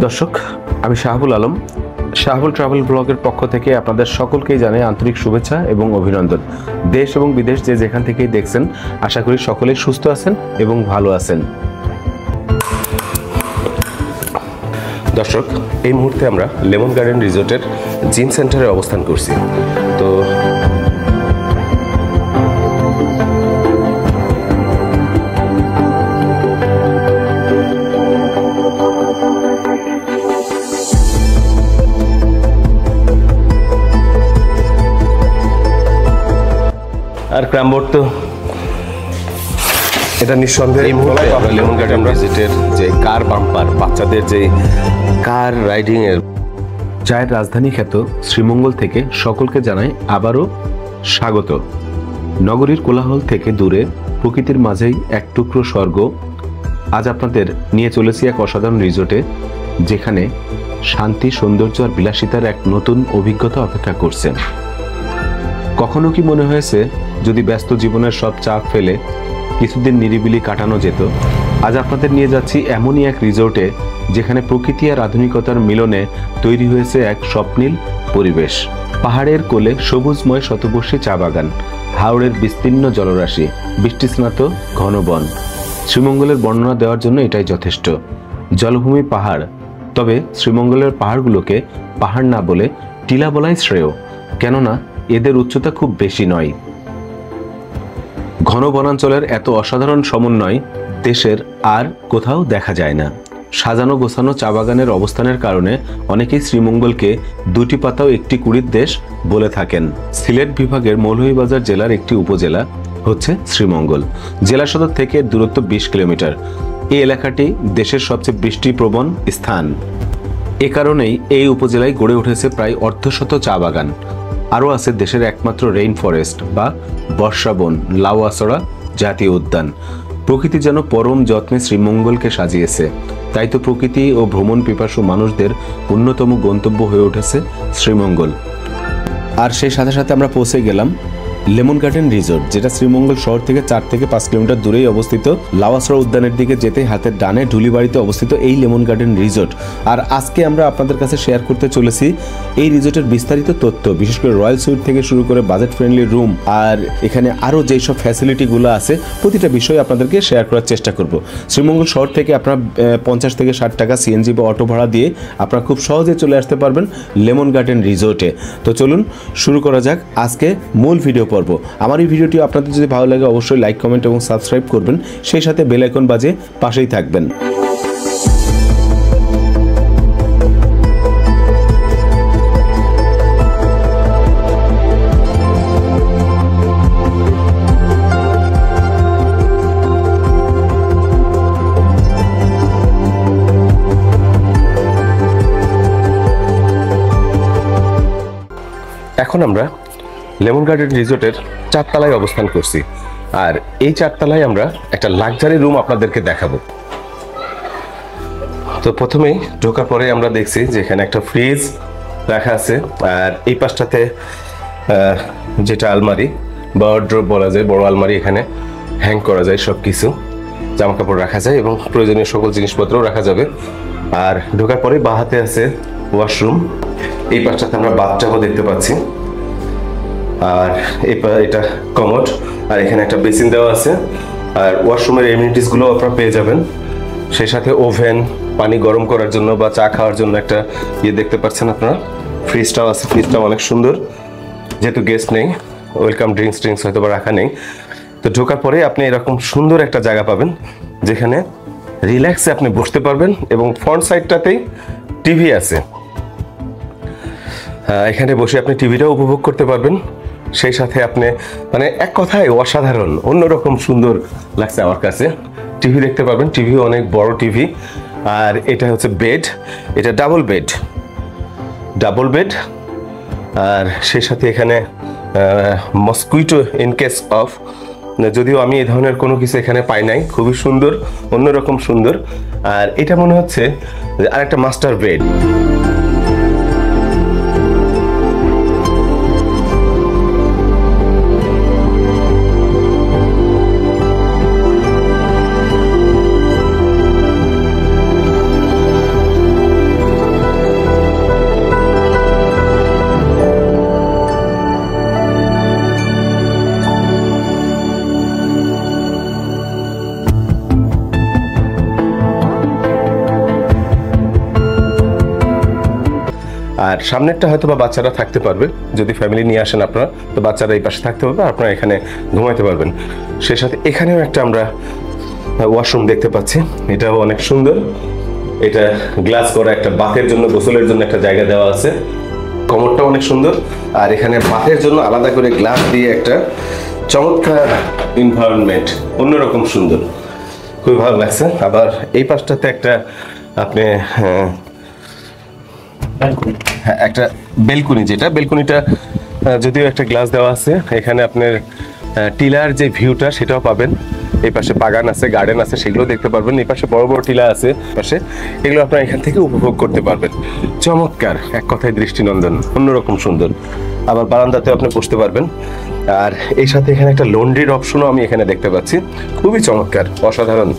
দর্শক, আমি শাহাবুল আলম। শাহাবুল ট্রাভেল ব্লগের পক্ষ থেকে আপনাদের সকলকেই জানাই আন্তরিক শুভেচ্ছা এবং অভিনন্দন। দেশ এবং বিদেশ যে যেখান থেকেই দেখছেন, আশা করি সকলেই সুস্থ আছেন এবং ভালো আছেন। দর্শক, এই মুহূর্তে আমরা লেমন গার্ডেন রিসোর্টের জিম সেন্টারে অবস্থান করছি। তো আর ক্রামবোর্ড তো এটা নিঃসন্দেহে এই মুহূর্তে আমরা লেমন গার্ডেন রিসোর্টের যে কার বাম্পার, বাচ্চাদের যে কার রাইডিং এর চায়ের রাজধানী খ্যাত শ্রীমঙ্গল থেকে সকলকে জানাই আবারও স্বাগত। নগরীর কোলাহল থেকে দূরে প্রকৃতির মাঝেই এক টুকরো স্বর্গ। আজ আপনাদের নিয়ে চলেছি এক অসাধারণ রিসোর্টে, যেখানে শান্তি, সৌন্দর্য আর বিলাসিতার এক নতুন অভিজ্ঞতা অপেক্ষা করছেন। কখনো কি মনে হয়েছে যদি ব্যস্ত জীবনের সব চাপ ফেলে কিছুদিন নিরিবিলি কাটানো যেত? আজ আপনাদের নিয়ে যাচ্ছি এমনই এক রিসোর্টে, যেখানে প্রকৃতি আর আধুনিকতার মিলনে তৈরি হয়েছে এক স্বপ্নীল পরিবেশ। পাহাড়ের কোলে সবুজময় শতবর্ষী চা বাগান, হাওড়ের বিস্তীর্ণ জলরাশি, বৃষ্টিস্নাত ঘন বন। শ্রীমঙ্গলের বর্ণনা দেওয়ার জন্য এটাই যথেষ্ট। জলভূমি পাহাড়, তবে শ্রীমঙ্গলের পাহাড়গুলোকে পাহাড় না বলে টিলা বলাই শ্রেয়, কেননা এদের উচ্চতা খুব বেশি নয়। ঘন বনাঞ্চলের এত অসাধারণ সমন্বয় দেশের আর কোথাও দেখা যায় না। সাজানো গোছানো চা বাগানের অবস্থানের কারণে অনেকেই শ্রীমঙ্গলকে দুটি পাতাও একটি কুড়ির দেশ বলে থাকেন। সিলেট বিভাগের মৌলভীবাজার জেলার একটি উপজেলা হচ্ছে শ্রীমঙ্গল। জেলা সদর থেকে দূরত্ব 20 কিলোমিটার। এই এলাকাটি দেশের সবচেয়ে বৃষ্টিপ্রবণ স্থান। এ কারণেই এই উপজেলায় গড়ে উঠেছে প্রায় অর্ধশত চা বাগান। আরও আছে দেশের একমাত্র রেইন ফরেস্ট বা বর্ষাবন, লাউয়াছড়া জাতীয় উদ্যান। প্রকৃতি যেন পরম যত্নে শ্রীমঙ্গলকে সাজিয়েছে। তাই তো প্রকৃতি ও ভ্রমণ পিপাসু মানুষদের অন্যতম গন্তব্য হয়ে উঠেছে শ্রীমঙ্গল। আর সেই সাথে সাথে আমরা পৌঁছে গেলাম লেমন গার্ডেন রিসোর্ট, যেটা শ্রীমঙ্গল শহর থেকে 4 থেকে 5 কিলোমিটার দূরেই অবস্থিত। লাউয়াছড়া উদ্যানের দিকে যেতে হাতের ডানে ঢুলিবাড়িতে অবস্থিত এই লেমন গার্ডেন রিসোর্ট। আর আজকে আমরা আপনাদের কাছে শেয়ার করতে চলেছি এই রিসোর্টের বিস্তারিত তথ্য, বিশেষ করে রয়্যাল সুইট থেকে শুরু করে বাজেট ফ্রেন্ডলি রুম আর এখানে আরও যেই সব ফ্যাসিলিটিগুলো আছে, প্রতিটা বিষয় আপনাদেরকে শেয়ার করার চেষ্টা করব। শ্রীমঙ্গল শহর থেকে আপনারা 50 থেকে 60 টাকা সিএনজি বা অটো ভাড়া দিয়ে আপনারা খুব সহজে চলে আসতে পারবেন লেমন গার্ডেন রিসোর্টে। তো চলুন শুরু করা যাক আজকে মূল ভিডিও পর্ব। আমার এই ভিডিওটি আপনাদের যদি ভালো লাগে অবশ্যই লাইক, কমেন্ট এবং সাবস্ক্রাইব করবেন, সেই সাথে বেল আইকন বাজে পাশেই থাকবেন। এখন আমরা লেমন গার্ডেন রিসোর্টের 4 তলায় অবস্থান করছি। আর এই 4 তলায় আমরা একটা লাক্সারি রুম আপনাদেরকে দেখাবো। তো প্রথমেই ঢোকার পরে আমরা দেখছি যে এখানে একটা ফ্রিজ রাখা আছে, আর এই পাশটাতে যেটা আলমারি বা ওয়ারড্রপ বলা যায়, বড় আলমারি, এখানে হ্যাং করা যায় সব কিছু, জামা কাপড় রাখা যায় এবং প্রয়োজনীয় সকল জিনিসপত্রও রাখা যাবে। আর ঢোকার পরে বাঁ হাতে আছে ওয়াশরুম, এই পাশটাতে আমরা বাথটাবও দেখতে পাচ্ছি। আর এটা কমোড, আর এখানে একটা বেসিন দেওয়া আছে। আর ওয়াশরুমের এমিনিটিসগুলো আপনারা পেয়ে যাবেন। সেই সাথে ওভেন, পানি গরম করার জন্য বা চা খাওয়ার জন্য একটা দেখতে পাচ্ছেন আপনারা। ফ্রিজটাও আছে, ফ্রিজটাও অনেক সুন্দর, যেহেতু গেস্ট নেই, ওয়েলকাম ড্রিঙ্কস হয়তো বা রাখা নেই। তো ঢোকার পরে আপনি এরকম সুন্দর একটা জায়গা পাবেন, যেখানে রিল্যাক্সে আপনি বসতে পারবেন এবং ফ্রন্ট সাইডটাতেই টিভি আছে। এখানে বসে আপনি টিভিটাও উপভোগ করতে পারবেন। সেই সাথে আপনি মানে এক কথায় অসাধারণ, অন্যরকম সুন্দর লাগছে আমার কাছে। টিভি দেখতে পারবেন, টিভিও অনেক বড় টিভি। আর এটা হচ্ছে বেড, এটা ডাবল বেড। আর সেই সাথে এখানে মসকুইটো ইন কেস অফ, যদিও আমি এই ধরনের কোনো কিছু এখানে পাই নাই। খুবই সুন্দর, অন্যরকম সুন্দর। আর এটা মনে হচ্ছে আরেকটা মাস্টার বেড। আর সামনেরটা হয়তো বা বাচ্চারা থাকতে পারবে, যদি ফ্যামিলি নিয়ে আসেন আপনারা তো বাচ্চারা এই পাশে থাকতে পারবে, আপনারা এখানে ঘুমাইতে পারবেন। সেই সাথে এখানেও একটা আমরা ওয়াশরুম দেখতে পাচ্ছি, এটাও অনেক সুন্দর। এটা গ্লাস করা, একটা বাথের জন্য, গোসলের জন্য একটা জায়গা দেওয়া আছে। কমোডটা অনেক সুন্দর, আর এখানে বাথের জন্য আলাদা করে গ্লাস দিয়ে একটা চমৎকার এনভায়রনমেন্ট, অন্যরকম সুন্দর, খুবই ভালো লাগছে। আবার এই পাশটাতে একটা আপনি একটা বেলকুনি, যেটা বেলকুনিটা যদিও একটা গ্লাস দেওয়া আছে, এখানে আপনার টিলার যে ভিউটা সেটাও পাবেন। এই পাশে বাগান আছে, গার্ডেন আছে, সেগুলো দেখতে পারবেন। এই পাশে বড় বড় টিলা আছে পাশে, এগুলো আপনারা এখান থেকে উপভোগ করতে পারবেন। চমৎকার, এক কথায় দৃষ্টিনন্দন, অন্যরকম সুন্দর। আবার বারান্দাতেও আপনি বসতে পারবেন। আর এই সাথে এখানে একটা লন্ড্রির অপশনও আমি এখানে দেখতে পাচ্ছি, খুবই চমৎকার, অসাধারণ।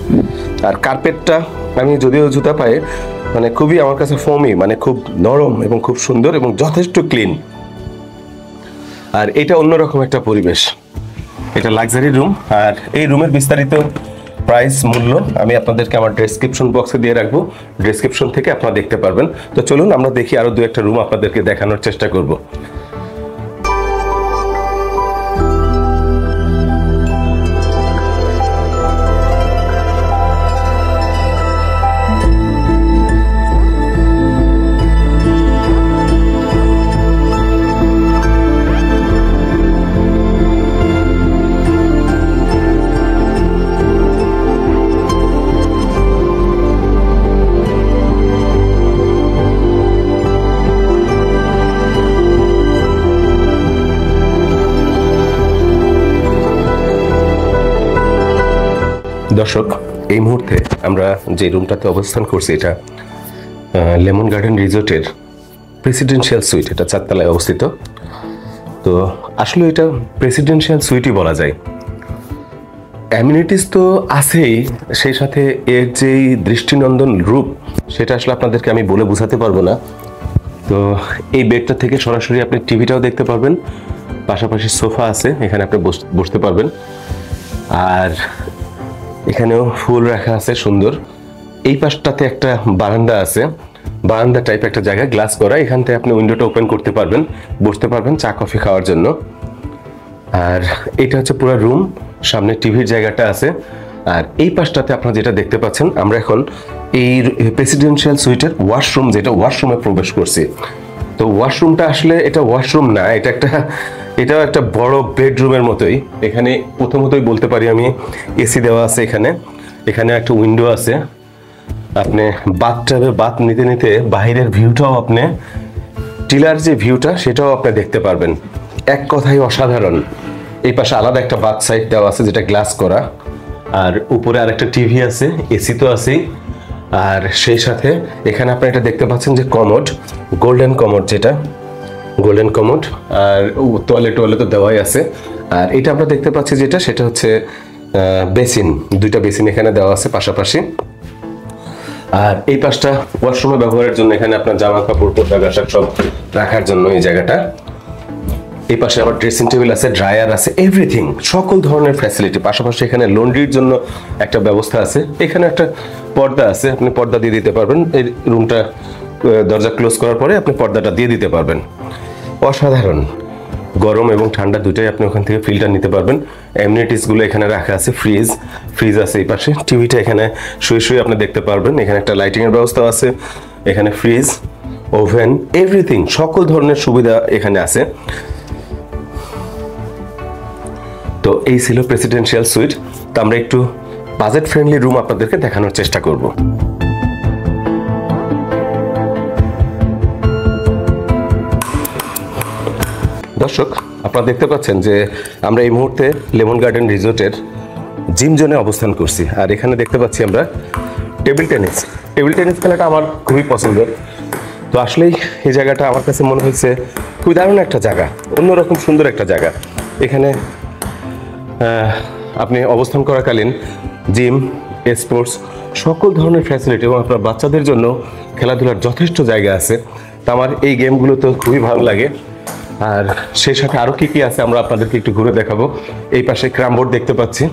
আর কার্পেটটা আমি যদিও জুতা পায়ে, মানে খুবই আমার কাছে ফোমি, মানে খুব নরম এবং খুব সুন্দর এবং যথেষ্ট ক্লিন। আর এটা অন্যরকম একটা পরিবেশ, এটা লাক্সারি রুম। আর এই রুমের বিস্তারিত প্রাইস, মূল্য আমি আপনাদেরকে আমার ডেসক্রিপশন বক্সে দিয়ে রাখবো, ডেসক্রিপশন থেকে আপনারা দেখতে পারবেন। তো চলুন আমরা দেখি, আরো 2-1টা রুম আপনাদেরকে দেখানোর চেষ্টা করব। দর্শক, এই মুহূর্তে আমরা যে রুমটাতে অবস্থান করছি, এটা লেমন গার্ডেন রিসোর্টের প্রেসিডেন্সিয়াল সুইট, এটা 4 তলায় অবস্থিত। তো আসলে এটা প্রেসিডেন্সিয়াল সুইটই বলা যায়। অ্যামিনিটিস তো আছেই, সেই সাথে এর যেই দৃষ্টিনন্দন রূপ, সেটা আসলে আপনাদেরকে আমি বলে বোঝাতে পারবো না। তো এই বেডটা থেকে সরাসরি আপনি টিভিটাও দেখতে পারবেন, পাশাপাশি সোফা আছে, এখানে আপনি বসতে পারবেন। আর এখানেও ফুল রাখা আছে সুন্দর। এই পাশটাতে একটা বারান্দা আছে, বারান্দা টাইপ একটা জায়গা, গ্লাস করা, এখান থেকে আপনি উইন্ডোটা ওপেন করতে পারবেন, বসতে পারবেন চা কফি খাওয়ার জন্য। আর এটা হচ্ছে পুরো রুম, সামনে টিভির জায়গাটা আছে। আর এই পাশটাতে আপনারা যেটা দেখতে পাচ্ছেন, আমরা এখন এই প্রেসিডেন্সিয়াল সুইটের ওয়াশরুম, যেটা ওয়াশরুমে প্রবেশ করছি। তো ওয়াশরুমটা আসলে এটা ওয়াশরুম না, এটাও একটা বড় বেডরুমের মতোই। এখানে প্রথমতই বলতে পারি আমি, এসি দেওয়া আছে এখানে, এখানে একটা উইন্ডো আছে। আপনি বাথটাবে বাথ নিতে নিতে বাইরের ভিউটাও, আপনি টিলার যে ভিউটা সেটাও আপনি দেখতে পারবেন। এক কথায় অসাধারণ। এই পাশে আলাদা একটা বাথ সাইড দেওয়া আছে, যেটা গ্লাস করা। আর উপরে আরেকটা টিভি আছে, এসি তো আছেই। আর সেই সাথে এখানে আপনি এটা দেখতে পাচ্ছেন যে কমোড, গোল্ডেন কমোড, যেটা গোল্ডেন কমোড। আর টয়লেট তো দেওয়াই আছে। আর এটা আমরা দেখতে পাচ্ছি যেটা, সেটা হচ্ছে বেসিন, 2টা বেসিন এখানে দেওয়া আছে পাশাপাশি। আর এই পাশটা ওয়াশরুমে ব্যবহারের জন্য, এখানে আপনার জামা কাপড়, পোশাক আশাক সব রাখার জন্য এই জায়গাটা। এই পাশে আবার ড্রেসিং টেবিল আছে, ড্রায়ার আছে, এভরিথিং, সকল ধরনের ফ্যাসিলিটি। পাশাপাশি এখানে লন্ড্রির জন্য একটা ব্যবস্থা আছে। এখানে একটা পর্দা আছে, আপনি পর্দা দিয়ে দিতে পারবেন। এই রুমটা দরজা ক্লোজ করার পরে আপনি পর্দাটা দিয়ে দিতে পারবেন। অসাধারণ, গরম এবং ঠান্ডা দুটাই আপনি ওখান থেকে ফিল্টার নিতে পারবেন। অ্যামিনিটিসগুলো এখানে রাখা আছে, ফ্রিজ আছে এই পাশে। টিভিটা এখানে শুয়ে শুয়ে আপনি দেখতে পারবেন। এখানে একটা লাইটিংয়ের ব্যবস্থা আছে, এখানে ফ্রিজ, ওভেন, এভরিথিং, সকল ধরনের সুবিধা এখানে আছে। তো এই ছিল প্রেসিডেন্সিয়াল সুইট। তো আমরা একটু বাজেট ফ্রেন্ডলি রুম আপনাদেরকে দেখানোর চেষ্টা করব। দর্শক, আপনারা দেখতে পাচ্ছেন যে আমরা এই মুহূর্তে লেমন গার্ডেন রিসোর্টের জিম জোনে অবস্থান করছি। আর এখানে দেখতে পাচ্ছি আমরা টেবিল টেনিস খেলাটা আমার খুবই পছন্দের। তো আসলেই এই জায়গাটা আমার কাছে মনে হয়েছে খুবই দারুণ একটা জায়গা, অন্যরকম সুন্দর একটা জায়গা। এখানে আপনি অবস্থান করাকালীন জিম, স্পোর্টস, সকল ধরনের ফ্যাসিলিটি এবং আপনার বাচ্চাদের জন্য খেলাধুলার যথেষ্ট জায়গা আছে। তো আমার এই গেমগুলো তো খুবই ভালো লাগে। আর সেই সাথে আরও কি আছে আমরা আপনাদেরকে একটু ঘুরে দেখাবো। এই পাশে ক্রাম বোর্ড দেখতে পাচ্ছি,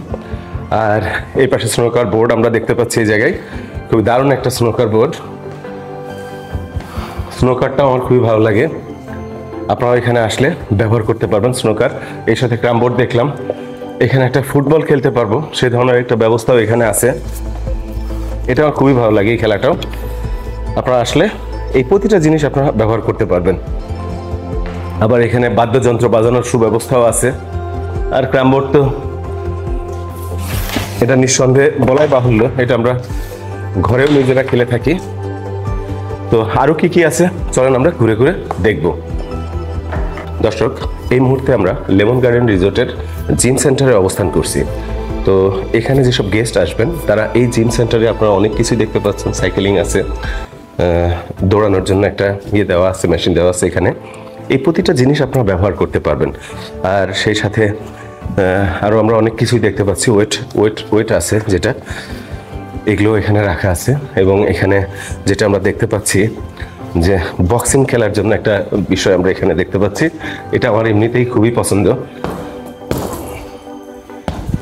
আর এই পাশে স্নোকার বোর্ড আমরা দেখতে পাচ্ছি। এই জায়গায় খুবই দারুণ একটা স্নোকার বোর্ড। স্নোকারটা আমার খুবই ভালো লাগে, আপনারা এখানে আসলে ব্যবহার করতে পারবেন স্নোকার। এর সাথে ক্রামবোর্ড দেখলাম, এখানে একটা ফুটবল খেলতে পারবো সেই ধরনের একটা ব্যবস্থাও এখানে আছে। এটা আমার খুবই ভালো লাগে এই খেলাটাও। আপনারা আসলে এই প্রতিটা জিনিস আপনারা ব্যবহার করতে পারবেন। আবার এখানে বাদ্যযন্ত্র বাজানোর সুব্যবস্থাও আছে। আর ক্রামবোর্ড তো এটা নিঃসন্দেহে বলাই বাহুল্য, এটা আমরা ঘরেও নিজেরা খেলে থাকি। তো আরো কি কি আছে চলেন আমরা ঘুরে ঘুরে দেখব। দর্শক, এই মুহূর্তে আমরা লেমন গার্ডেন রিসোর্টের জিম সেন্টারে অবস্থান করছি। তো এখানে যেসব গেস্ট আসবেন তারা এই জিম সেন্টারে আপনারা অনেক কিছুই দেখতে পাচ্ছেন। সাইকেলিং আছে, দৌড়ানোর জন্য একটা দেওয়া আছে, মেশিন দেওয়া আছে। এখানে এই প্রতিটা জিনিস আপনারা ব্যবহার করতে পারবেন। আর সেই সাথে আরও আমরা অনেক কিছুই দেখতে পাচ্ছি। ওয়েট আছে যেটা, এগুলো এখানে রাখা আছে। এবং এখানে যেটা আমরা দেখতে পাচ্ছি যে বক্সিং খেলার জন্য একটা বিষয় আমরা এখানে দেখতে পাচ্ছি। এটা আমার এমনিতেই খুবই পছন্দ,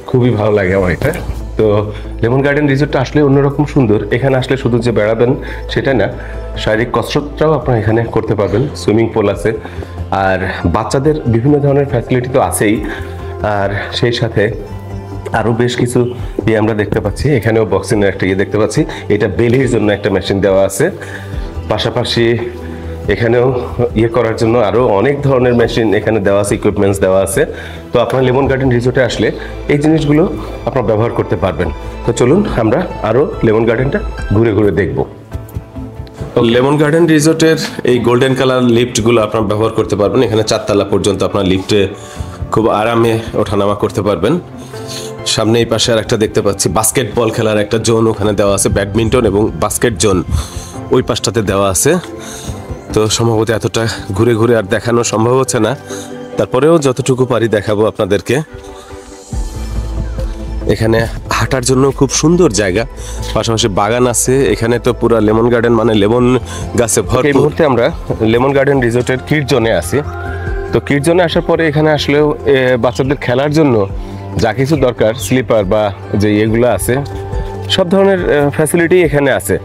খুবই ভালো লাগে আমার এটা। তো লেমন গার্ডেন রিসোর্টটা আসলে অন্যরকম সুন্দর। এখানে আসলে শুধু যে বেড়াবেন সেটা না, শারীরিক কসরতটাও আপনারা এখানে করতে পারবেন। সুইমিং পুল আছে, আর বাচ্চাদের বিভিন্ন ধরনের ফ্যাসিলিটি তো আছেই। আর সেই সাথে আরও বেশ কিছু আমরা দেখতে পাচ্ছি। এখানেও বক্সিংয়ের একটা দেখতে পাচ্ছি, এটা বেলির জন্য একটা মেশিন দেওয়া আছে। পাশাপাশি এখানেও করার জন্য আরও অনেক ধরনের মেশিন এখানে দেওয়া আছে, ইকুইপমেন্টস দেওয়া আছে। তো আপনার লেমন গার্ডেন রিসোর্টে আসলে এই জিনিসগুলো আপনারা ব্যবহার করতে পারবেন। তো চলুন আমরা আরও লেমন গার্ডেনটা ঘুরে ঘুরে দেখব। লেমন গার্ডেন রিসোর্টের এই গোল্ডেন কালার লিফটগুলো আপনারা ব্যবহার করতে পারবেন। এখানে 4 তলা পর্যন্ত আপনার লিফটে খুব আরামে ওঠানামা করতে পারবেন। সামনে এই পাশে আর একটা দেখতে পাচ্ছি বাস্কেটবল খেলার একটা জোন ওখানে দেওয়া আছে, ব্যাডমিন্টন এবং বাস্কেট জোন ওই পাশটাতে দেওয়া আছে। তো সম্ভবত এতটা ঘুরে ঘুরে আর দেখানো সম্ভব হচ্ছে না, তারপরেও যতটুকু পারি দেখাবো আপনাদেরকে। এখানে হাঁটার জন্য খুব সুন্দর জায়গা, পাশাপাশি বাগান আছে। এখানে তো পুরো লেমন গার্ডেন মানে লেমন গাছে ভরপুর। এই মুহূর্তে আমরা লেমন গার্ডেন রিসোর্টের কিড জোনে আছি। তো কিড জোনে আসার পরে এখানে আসলেও বাচ্চাদের খেলার জন্য যা কিছু দরকার, স্লিপার বা যে এগুলো আছে, সব ধরনের ফ্যাসিলিটি এখানে আছে।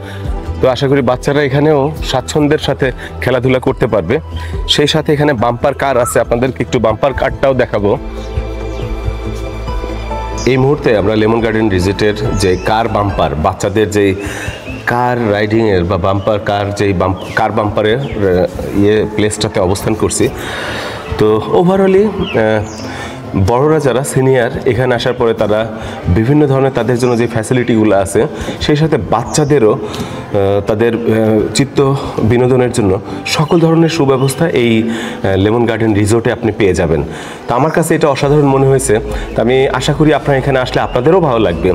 তো আশা করি বাচ্চারা এখানেও স্বাচ্ছন্দ্যের সাথে খেলাধুলা করতে পারবে। সেই সাথে এখানে বাম্পার কার আছে, আপনাদেরকে একটু বাম্পার কারটাও দেখাবো। এই মুহূর্তে আমরা লেমন গার্ডেন রিসোর্টের যে কার বাম্পার, বাচ্চাদের যে কার রাইডিংয়ের বা বাম্পার কার, যেই কার বাম্পারের প্লেসটাতে অবস্থান করছি। তো ওভারঅলি বড়রা যারা সিনিয়র এখানে আসার পরে তারা বিভিন্ন ধরনের তাদের জন্য যে ফ্যাসিলিটিগুলো আছে, সেই সাথে বাচ্চাদেরও তাদের চিত্ত বিনোদনের জন্য সকল ধরনের সুব্যবস্থা এই লেমন গার্ডেন রিসোর্টে আপনি পেয়ে যাবেন। তো আমার কাছে এটা অসাধারণ মনে হয়েছে। তো আমি আশা করি আপনারা এখানে আসলে আপনাদেরও ভালো লাগবে,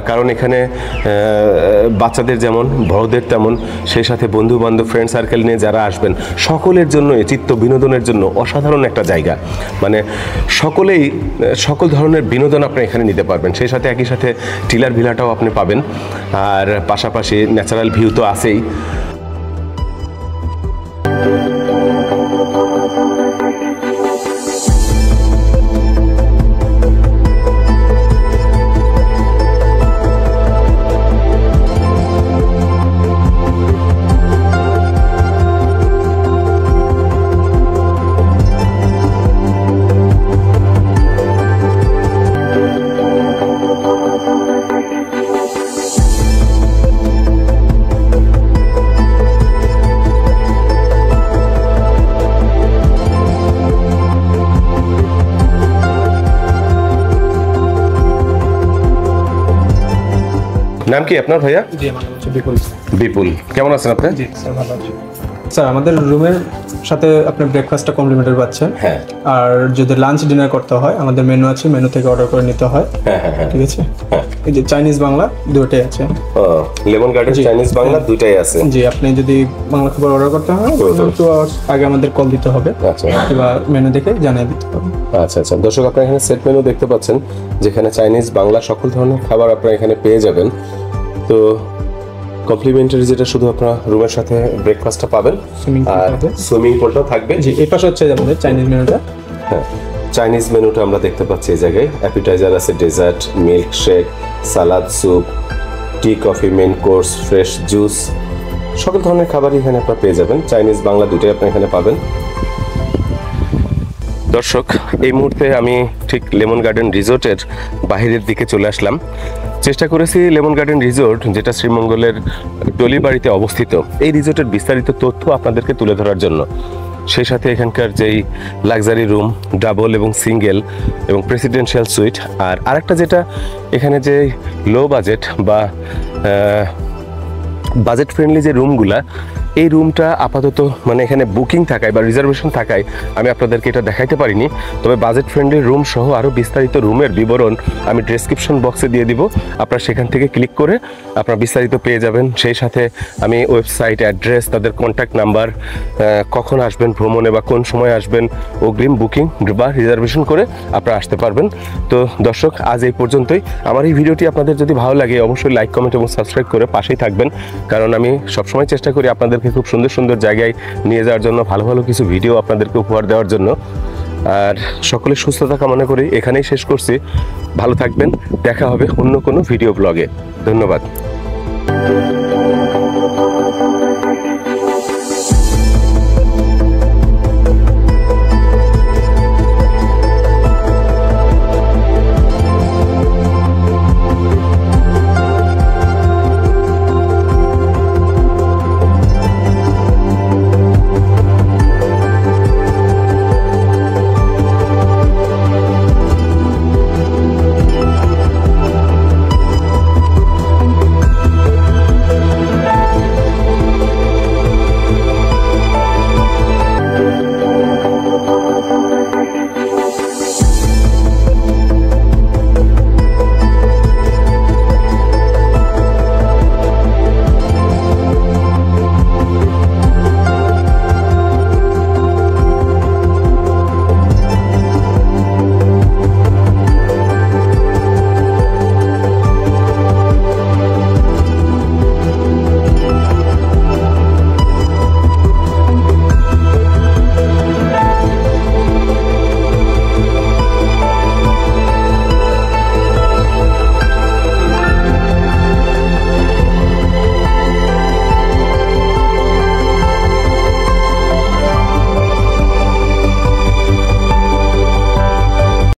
কারণ এখানে বাচ্চাদের যেমন বড়দের তেমন, সেই সাথে বন্ধু বান্ধব ফ্রেন্ড সার্কেল নিয়ে যারা আসবেন সকলের জন্য চিত্ত বিনোদনের জন্য অসাধারণ একটা জায়গা। মানে সকলেই সকল ধরনের বিনোদন আপনি এখানে নিতে পারবেন। সেই সাথে একই সাথে টিলার ভিলাটাও আপনি পাবেন, আর পাশাপাশি ন্যাচারাল ভিউ তো আছেই। নাম কি আপনার ভাইয়া? জি, আমার নাম হচ্ছে বিপুল। বিপুল, কেমন আছেন আপনি? জি স্যার, ভালো আছি স্যার। আমাদের রুমের সাথে আপনি ব্রেকফাস্টটা কমপ্লিমেন্টারি পাচ্ছেন। হ্যাঁ। আর যদি লাঞ্চ ডিনার করতে হয় আমাদের মেনু আছে, মেনু থেকে অর্ডার করে নিতে হয়। হ্যাঁ হ্যাঁ হ্যাঁ, ঠিক আছে। এই যে চাইনিজ বাংলা দুটোই আছে। লেমন গার্ডেন চাইনিজ বাংলা দুটাই আছে। জি, আপনি যদি বাংলা খাবার অর্ডার করতে হয় 2 আওয়ার্স আগে আমাদের কল দিতে হবে। আচ্ছা। কিংবা মেনু দেখে জানিয়ে দিতে হবে। আচ্ছা আচ্ছা, দর্শক আপনারা এখানে সেট মেনু দেখতে পাচ্ছেন, যেখানে চাইনিজ বাংলা সকল ধরনের খাবার আপনারা এখানে পেয়ে যাবেন। তো কমপ্লিমেন্টারি যেটা শুধু আপনারা রুমের সাথে ব্রেকফাস্টটা পাবেন, আর সুইমিং পুলটাও থাকবে। জি, এই পাশে হচ্ছে আমাদের চাইনিজ মেনুটা। হ্যাঁ, চাইনিজ মেনুটা আমরা দেখতে পাচ্ছি এই জায়গায়। অ্যাপিটাইজার আছে, dessert, milk shake, salad, soup, tea, coffee, main course, fresh juice, সকল ধরনের খাবারই এখানে আপনারা পেয়ে যাবেন, চাইনিজ বাংলা দুটোই আপনি এখানে পাবেন। দর্শক, এই মুহূর্তে আমি ঠিক লেমন গার্ডেন রিসোর্টের বাহিরের দিকে চলে আসলাম। চেষ্টা করেছি লেমন গার্ডেন রিসোর্ট, যেটা শ্রীমঙ্গলের টলিবাড়িতে অবস্থিত, এই রিসোর্টের বিস্তারিত তথ্য আপনাদেরকে তুলে ধরার জন্য। সেই সাথে এখানকার যেই লাক্সারি রুম, ডাবল এবং সিঙ্গেল এবং প্রেসিডেন্সিয়াল সুইট, আর আরেকটা যেটা এখানে যে লো বাজেট বা বাজেট ফ্রেন্ডলি যে রুমগুলা, এই রুমটা আপাতত মানে এখানে বুকিং থাকায় বা রিজার্ভেশন থাকায় আমি আপনাদেরকে এটা দেখাইতে পারিনি। তবে বাজেট ফ্রেন্ডলি রুম সহ আরও বিস্তারিত রুমের বিবরণ আমি ডেসক্রিপশন বক্সে দিয়ে দিব, আপনারা সেখান থেকে ক্লিক করে আপনারা বিস্তারিত পেয়ে যাবেন। সেই সাথে আমি ওয়েবসাইট, অ্যাড্রেস, তাদের কন্ট্যাক্ট নাম্বার, কখন আসবেন ভ্রমণে বা কোন সময় আসবেন, অগ্রিম বুকিং বা রিজার্ভেশন করে আপনারা আসতে পারবেন। তো দর্শক, আজ এই পর্যন্তই। আমার এই ভিডিওটি আপনাদের যদি ভালো লাগে অবশ্যই লাইক, কমেন্ট এবং সাবস্ক্রাইব করে পাশেই থাকবেন, কারণ আমি সবসময় চেষ্টা করি আপনাদেরকে খুব সুন্দর সুন্দর জায়গায় নিয়ে যাওয়ার জন্য, ভালো ভালো কিছু ভিডিও আপনাদেরকে উপহার দেওয়ার জন্য। আর সকলের সুস্থতা কামনা করি এখানেই শেষ করছি। ভালো থাকবেন, দেখা হবে অন্য কোনো ভিডিও ব্লগে। ধন্যবাদ।